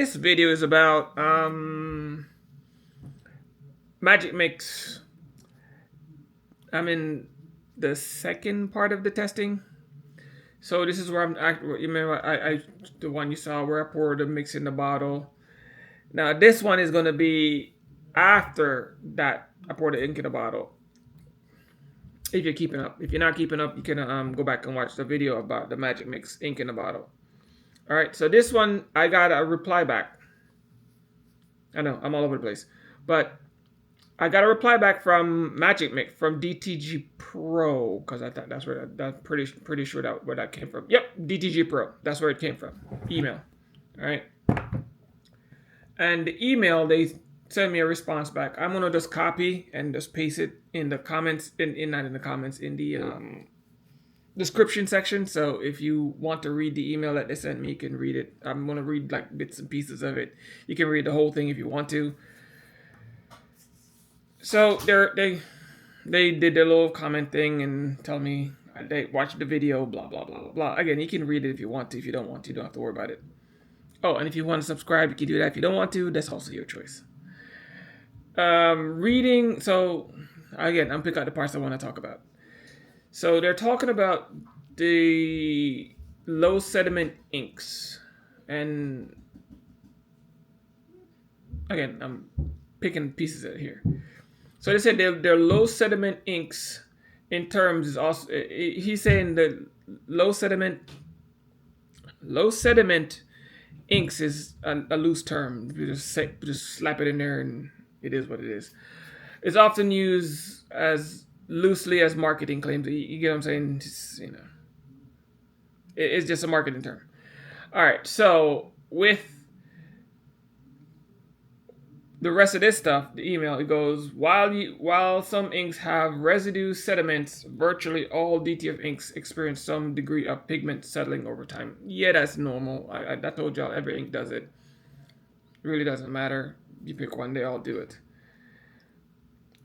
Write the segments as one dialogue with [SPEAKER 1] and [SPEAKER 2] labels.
[SPEAKER 1] this video is about MagicMix. I'm in the second part of the testing. So this is where you remember I the one you saw where I poured the mix in the bottle. Now this one is gonna be after that I poured the ink in the bottle. If you're keeping up. If you're not keeping up, you can go back and watch the video about the MagicMix ink in the bottle. All right, so this one I got a reply back. I know I'm all over the place, but I got a reply back from MagicMix from DTG Pro because I thought that's where that's pretty sure that where that came from. Yep, DTG Pro. That's where it came from. Email. All right, and the email they send me a response back. I'm gonna just copy and just paste it in the comments not in the comments in the description section. So if you want to read the email that they sent me, you can read it. I'm gonna read like bits and pieces of it. You can read the whole thing if you want to. So they did their little comment thing and tell me they watched the video, blah blah blah blah blah. Again, you can read it if you want to. If you don't want to, you don't have to worry about it. Oh, and if you want to subscribe, you can do that. If you don't want to, that's also your choice. Reading. So again, I'm picking out the parts I want to talk about. So they're talking about the low sediment inks, and again, I'm picking pieces of it here. So they said they're low sediment inks. In terms is also he's saying that low sediment inks is a loose term. You just slap it in there and it is what it is. It's often used as loosely as marketing claims. You get what I'm saying? Just, it's just a marketing term. All right. So with the rest of this stuff, the email, it goes, while some inks have residue sediments, virtually all DTF inks experience some degree of pigment settling over time. Yeah, that's normal. I told y'all every ink does it. It really doesn't matter. You pick one, they all do it.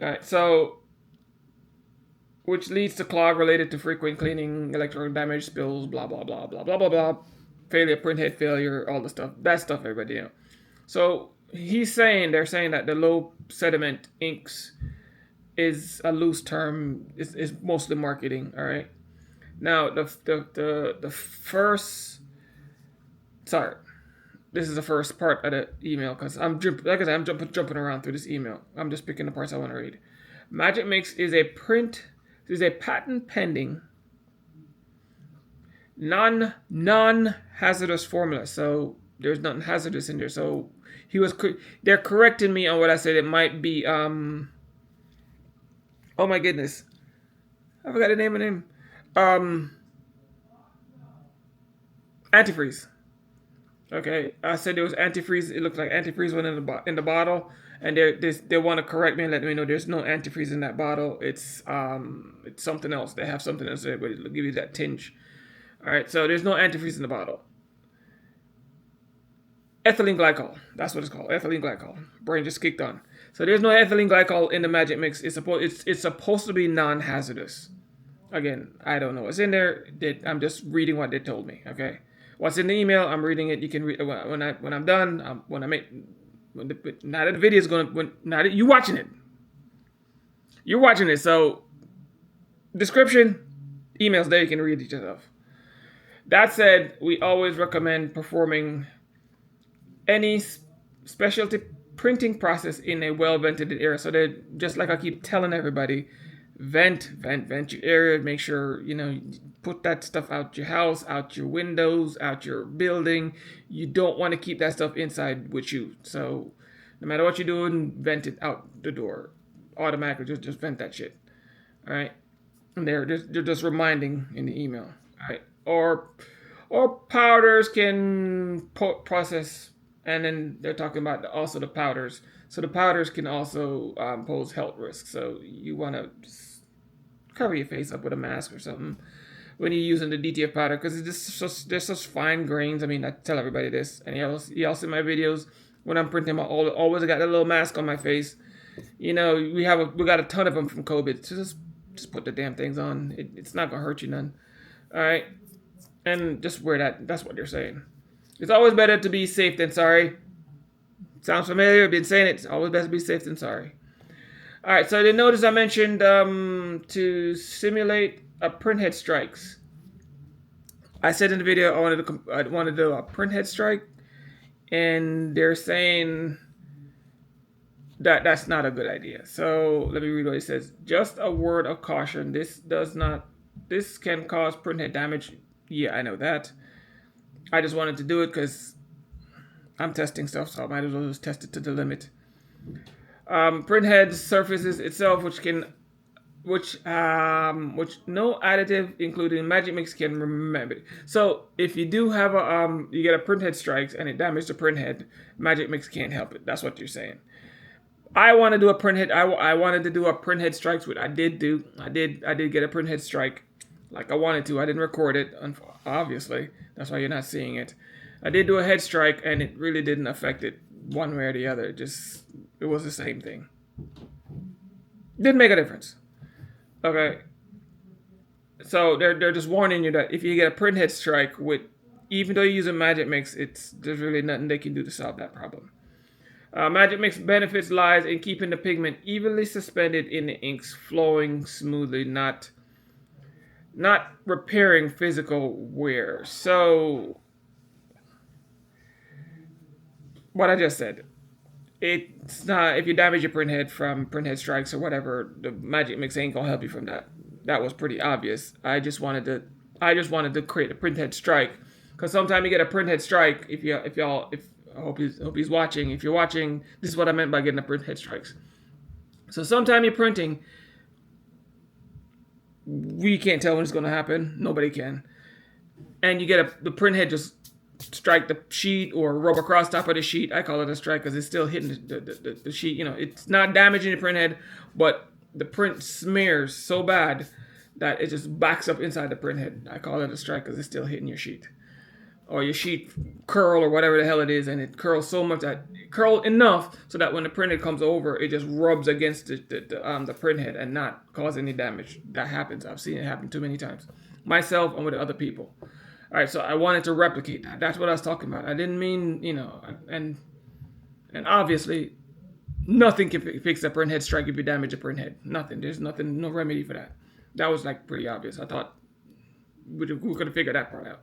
[SPEAKER 1] All right, so which leads to clog related to frequent cleaning, electrical damage, spills, blah blah blah blah blah blah blah, failure, printhead failure, all the stuff. That stuff everybody knows. So they're saying that the low sediment inks is a loose term. Is mostly marketing. All right. Now the first. Sorry, this is the first part of the email because I'm jumping around through this email. I'm just picking the parts I want to read. MagicMix is a patent pending non-hazardous formula. So there's nothing hazardous in there. So they're correcting me on what I said. It might be oh my goodness, I forgot the name of him. Antifreeze. Okay, I said there was antifreeze. It looked like antifreeze went in the bottle, and they want to correct me and let me know there's no antifreeze in that bottle. It's something else. They have something else there, but it'll give you that tinge. All right, so there's no antifreeze in the bottle. Ethylene glycol. That's what it's called. Ethylene glycol. Brain just kicked on. So there's no ethylene glycol in the MagicMix. It's supposed to be non-hazardous. Again, I don't know what's in there. I'm just reading what they told me. Okay, what's in the email? I'm reading it. You can read when I'm done. Now that the video is going. Now that you're watching it. You're watching it. So description, emails there. You can read it yourself. That said, we always recommend performing any specialty printing process in a well-ventilated area. So they just like I keep telling everybody, vent your area. Make sure you put that stuff out your house, out your windows, out your building. You don't want to keep that stuff inside with you. So no matter what you're doing, vent it out the door automatically. Just vent that shit. All right, and they're just reminding in the email. All right, or powders can process. And then they're talking about also the powders. So the powders can also pose health risks. So you want to cover your face up with a mask or something when you're using the DTF powder because they're such fine grains. I mean, I tell everybody this. And y'all see my videos when I'm printing. I always got a little mask on my face. We got a ton of them from COVID. So just put the damn things on. It's not gonna hurt you none. All right. And just wear that. That's what they're saying. It's always better to be safe than sorry. Sounds familiar? I've been saying it. It's always best to be safe than sorry. All right, so you notice I mentioned to simulate a printhead strikes. I said in the video I wanted to do a printhead strike, and they're saying that that's not a good idea. So let me read what it says. Just a word of caution. This can cause printhead damage. Yeah, I know that. I just wanted to do it because I'm testing stuff, so I might as well just test it to the limit. Printhead surfaces itself, which no additive, including MagicMix, can remember. So if you do have you get a printhead strikes and it damages the printhead, MagicMix can't help it. That's what you're saying. I want to do a printhead. I wanted to do a printhead strikes, which I did do. I did get a printhead strike, like I wanted to. I didn't record it, obviously. That's why you're not seeing it. I did do a head strike, and it really didn't affect it one way or the other. It was the same thing. Didn't make a difference. Okay. So they're just warning you that if you get a printhead strike even though you use a MagicMix, there's really nothing they can do to solve that problem. MagicMix benefits lies in keeping the pigment evenly suspended in the inks, flowing smoothly, not repairing physical wear. So what I just said, it's not, if you damage your printhead from printhead strikes or whatever, the MagicMix ain't gonna help you from that. That was pretty obvious. I just wanted to create a printhead strike, because sometimes you get a printhead strike. I hope he's watching. If you're watching, this is what I meant by getting a printhead strikes. So sometime you're printing, we can't tell when it's going to happen. Nobody can. And you get the printhead just strike the sheet or rub across top of the sheet. I call it a strike because it's still hitting the sheet. You know, it's not damaging the printhead, but the print smears so bad that it just backs up inside the printhead. I call it a strike because it's still hitting your sheet. Or your sheet curl or whatever the hell it is, and it curls so much that it curls enough so that when the printhead comes over, it just rubs against the printhead and not cause any damage. That happens. I've seen it happen too many times, myself and with other people. All right, so I wanted to replicate that. That's what I was talking about. I didn't mean, and obviously, nothing can fix a printhead strike if you damage a printhead. Nothing. There's nothing, no remedy for that. That was like pretty obvious. I thought we could have figured that part out.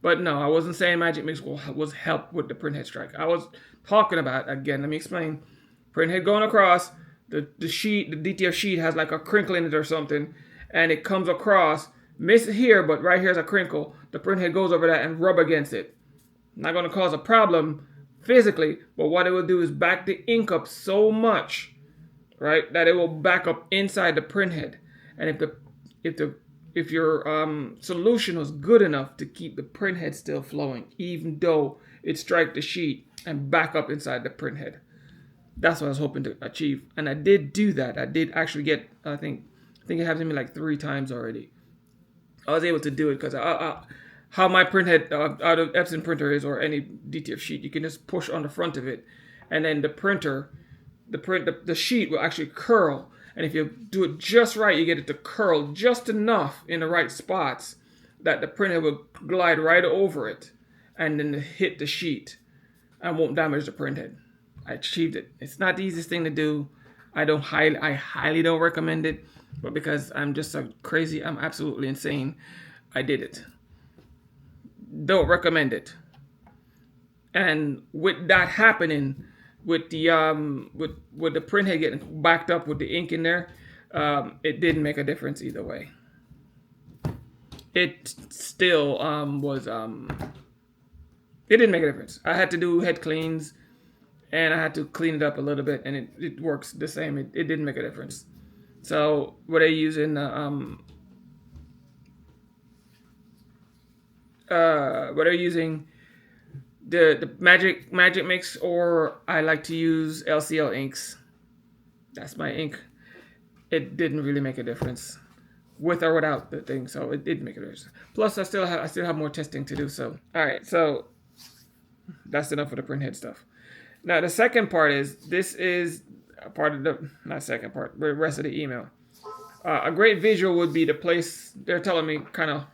[SPEAKER 1] But no, I wasn't saying MagicMix was help with the printhead strike. I was talking about, again, let me explain. Printhead going across, the sheet, the DTF sheet has like a crinkle in it or something, and it comes across, miss it here, but right here's a crinkle. The printhead goes over that and rub against it. Not going to cause a problem physically, but what it will do is back the ink up so much, right, that it will back up inside the printhead. And if your solution was good enough to keep the printhead still flowing, even though it strike the sheet and back up inside the printhead. That's what I was hoping to achieve. And I did do that. I did actually get, I think it happened to me like 3 times already. I was able to do it because how my printhead out of Epson printer is, or any DTF sheet, you can just push on the front of it, and then the sheet will actually curl. And if you do it just right, you get it to curl just enough in the right spots that the printer will glide right over it and then hit the sheet and won't damage the printhead. I achieved it. It's not the easiest thing to do. I highly don't recommend it, but because I'm just so crazy, I'm absolutely insane, I did it. Don't recommend it. And with that happening, with the printhead getting backed up with the ink in there, it didn't make a difference either way. It still it didn't make a difference. I had to do head cleans, and I had to clean it up a little bit, and it works the same. It didn't make a difference. So what are you using? What are you using? The MagicMix, or I like to use LCL inks. That's my ink. It didn't really make a difference, with or without the thing. So it did make a difference. Plus, I still have more testing to do. So all right, so that's enough for the printhead stuff. Now the second part is, this is a part of the, not second part, but the rest of the email. A great visual would be the place, they're telling me, kind of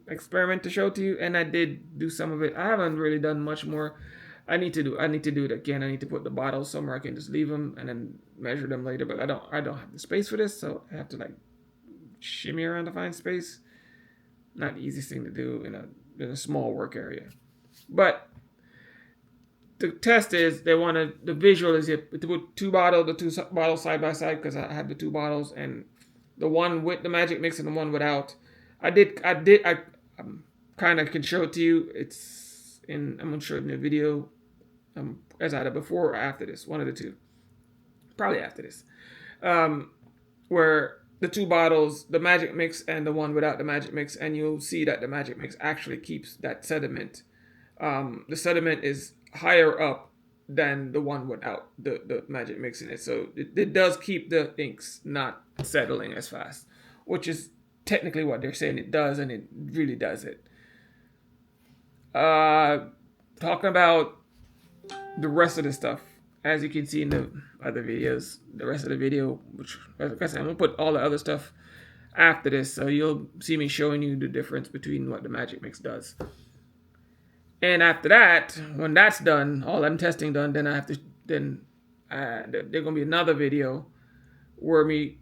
[SPEAKER 1] experiment to show to you, and I did do some of it. I haven't really done much more. I need to do it again. I need to put the bottles somewhere I can just leave them and then measure them later. But I don't have the space for this, so I have to like shimmy around to find space. Not the easiest thing to do in a small work area. But the test is the visual is to put the two bottles side by side, because I have the two bottles, and the one with the MagicMix and the one without. I kind of can show it to you. I'm gonna show it in the video, as either before or after this, one of the two, probably after this, where the two bottles, the MagicMix and the one without the MagicMix, and you'll see that the MagicMix actually keeps that sediment. The sediment is higher up than the one without the MagicMix in it, so it does keep the inks not settling as fast, which is technically what they're saying it does, and it really does it. Talking about the rest of the stuff, as you can see in the other videos, the rest of the video, which, like I said, I'm gonna put all the other stuff after this, so you'll see me showing you the difference between what the MagicMix does. And after that, when that's done, all I'm testing done, then there's gonna be another video where when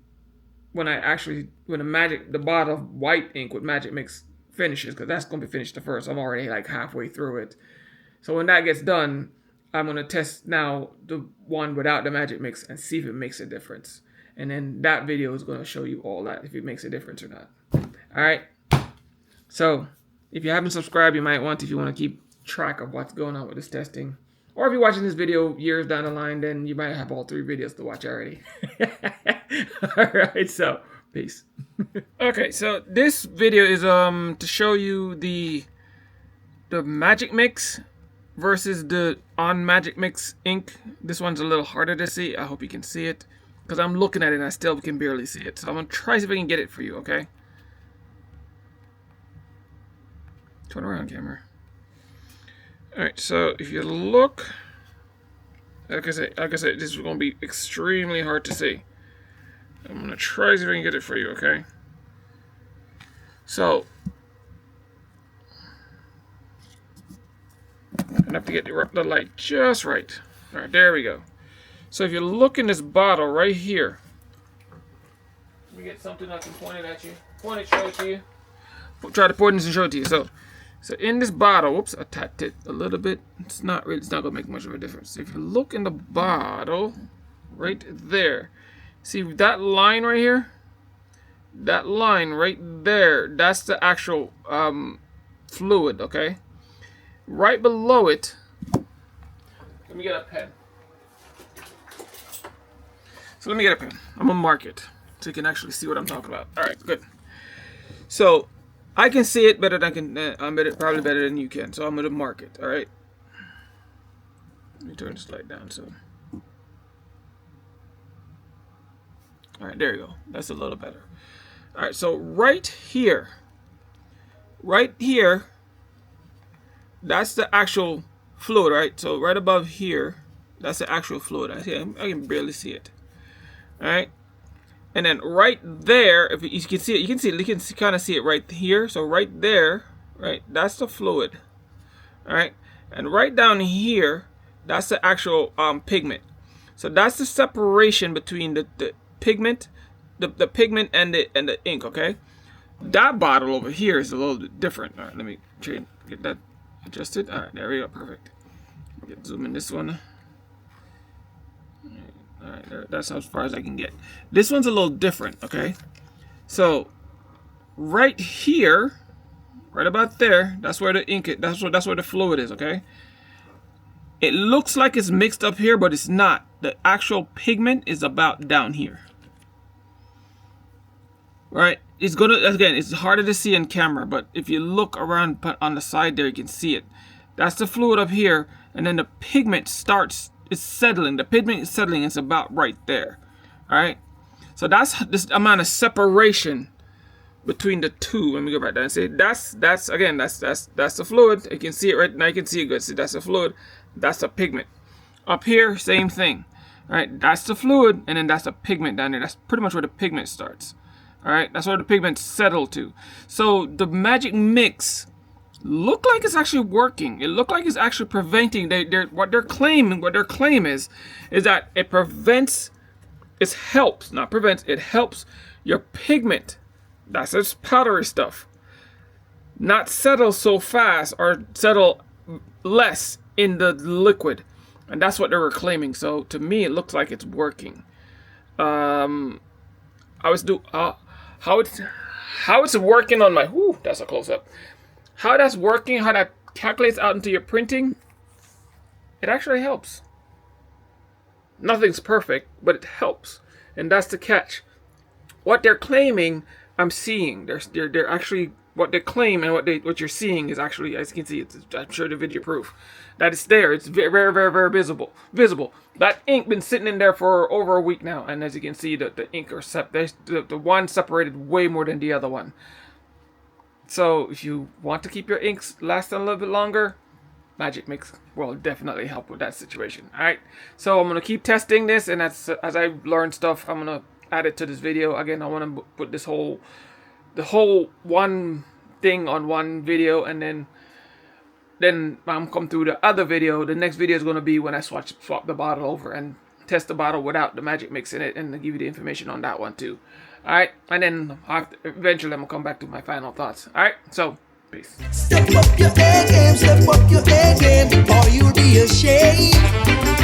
[SPEAKER 1] the bottle of white ink with MagicMix finishes, because that's gonna be finished first. I'm already like halfway through it. So when that gets done, I'm gonna test now the one without the MagicMix and see if it makes a difference. And then that video is gonna show you all that, if it makes a difference or not. All right. So if you haven't subscribed, you might want to, if you want to keep track of what's going on with this testing. Or if you're watching this video years down the line, then you might have all 3 videos to watch already. All right, so peace. Okay, so this video is to show you the MagicMix versus the MagicMix ink. This one's a little harder to see. I hope you can see it, because I'm looking at it and I still can barely see it. So I'm gonna try see if I can get it for you. Okay. Turn around, camera. Alright, so if you look, like I said, this is going to be extremely hard to see. I'm going to try to see if I can get it for you, okay? So, I have to get the light just right. Alright, there we go. So if you look in this bottle right here, let me get something I can point it at you. Point it, show it to you. Try to point this and show it to you. So in this bottle, whoops, I tapped it a little bit. It's not gonna make much of a difference. So if you look in the bottle, right there, see that line right here? That line right there, that's the actual fluid, okay? Right below it, let me get a pen. So let me get a pen. I'm gonna mark it so you can actually see what I'm talking about. All right, good. So I can see it better than probably better than you can. So I'm gonna mark it. All right. Let me turn this light down. So, all right, there you go. That's a little better. All right. So right here, that's the actual fluid, right? So right above here, that's the actual fluid. I can barely see it. All right. And then right there, if you can see it, you can kind of see it right here. So right there, right, that's the fluid. All right, and right down here, that's the actual pigment. So that's the separation between the pigment, the pigment and the ink. Okay, that bottle over here is a little bit different. All right, let me get that adjusted. All right, there we go, perfect. Zoom in this one. Alright, that's as far as I can get. This one's a little different, okay? So, right here, right about there, that's where the ink is, that's where the fluid is, okay? It looks like it's mixed up here, but it's not. The actual pigment is about down here. Right? It's harder to see on camera, but if you look around on the side there, you can see it. That's the fluid up here, and then the pigment it's settling. The pigment is settling. It's about right there. All right. So that's this amount of separation between the two. Let me go back down and say that's the fluid. You can see it right now. You can see it good. See, that's the fluid. That's the pigment. Up here, same thing. All right. That's the fluid, and then that's the pigment down there. That's pretty much where the pigment starts. All right. That's where the pigment settle to. So the MagicMix look like it's actually working. It looked like it's actually preventing. What their claim is that it prevents, it helps, not prevents, it helps your pigment, that's this powdery stuff, not settle so fast or settle less in the liquid. And that's what they were claiming. So to me, it looks like it's working. How it's working on my, that's a close up. How that's working, how that calculates out into your printing, it actually helps. Nothing's perfect, but it helps. And that's the catch. What they're claiming, I'm seeing. They're actually, what they claim and what you're seeing is actually, as you can see, I'm sure the video proof that it's there. It's very, very, very, very visible. That ink been sitting in there for over a week now, and as you can see, the ink are the one separated way more than the other one. So if you want to keep your inks lasting a little bit longer, MagicMix will definitely help with that situation. All right, so I'm gonna keep testing this, and as I learn stuff, I'm gonna add it to this video. Again, I want to put the whole one thing on one video, and then I'm come through the other video. The next video is going to be when I swap the bottle over and test the bottle without the MagicMix in it, and give you the information on that one too. Alright, and then eventually I'm going to come back to my final thoughts. Alright, so peace.
[SPEAKER 2] Step up your A game, or you'll be ashamed.